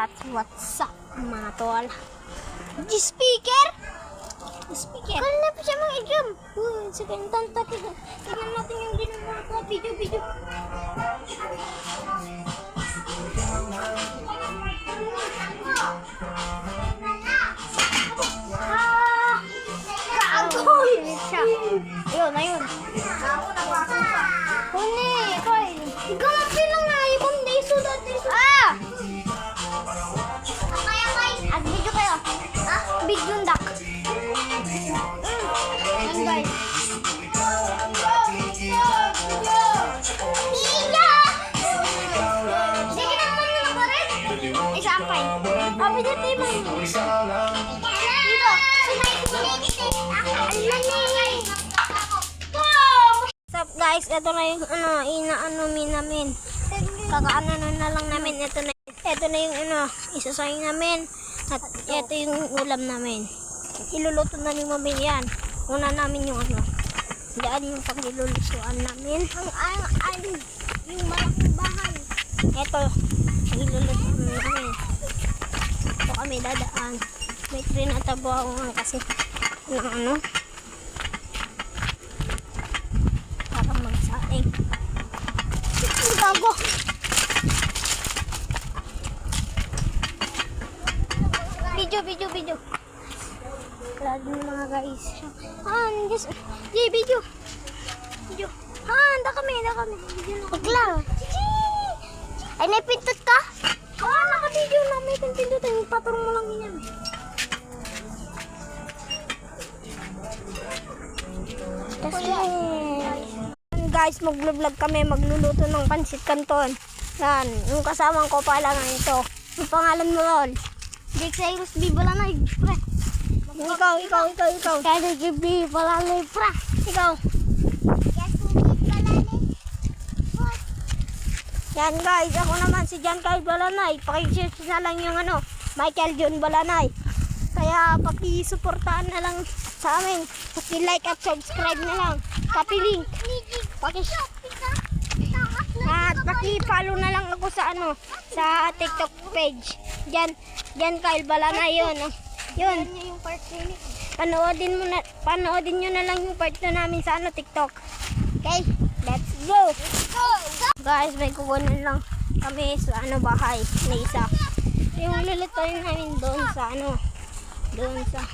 What's up mga tol? Speaker? Speaker? Kala na pa siya mga i-drum. Sige, tingnan natin yung ginagawa ko. Video. Ayun. Kuni, koy. Ikaw na pilang na. Ibang day sudat. Video kayo. Video dak. Yan guys. Sige naman yung nabarit. Isampay. Video tayo mo. Dito. What's up guys? Ito na yung inaanomin namin. Kakaano na lang namin. Ito na yung isasayang namin. At ito yung ulam namin. Iluluto na ni mami yan. Una namin yung Diyan yung paglulusuan namin. Yung malaking bahay. Ito. Iluluto namin. Ito kami dadaan. May trinatabuhan kasi ng parang magsaing. Gago. Video. Lagi mo mga guys. Video. Handa kami. Video na. Wag lang. Ay, napintot ka? Naka-video na. May pintot. Paturong mo lang yan. Guys, mag-vlog kami. Magluluto ng pansit canton. Yan. Yung kasamang ko pala nga ito. Yung pangalan mo, Lol? Cyrus B. Balanay, pre. Ikaw. Cyrus B. Balanay, pre. Ikaw. Yan guys, ako naman si John Kyle Balanay. Paki-search na lang yung Michael John Balanay. Kaya paki-suportaan na lang sa amin. Paki-like at subscribe na lang. Paki-link. At paki-follow na lang ako sa sa TikTok page. Diyan Kyle Balanay yun. Yun. Yung part nila. Panoodin nyo na lang yung part na namin sa TikTok. Okay, let's go. Guys, may kukunan lang kami sa bahay na isa. Yung lulutuin namin doon sa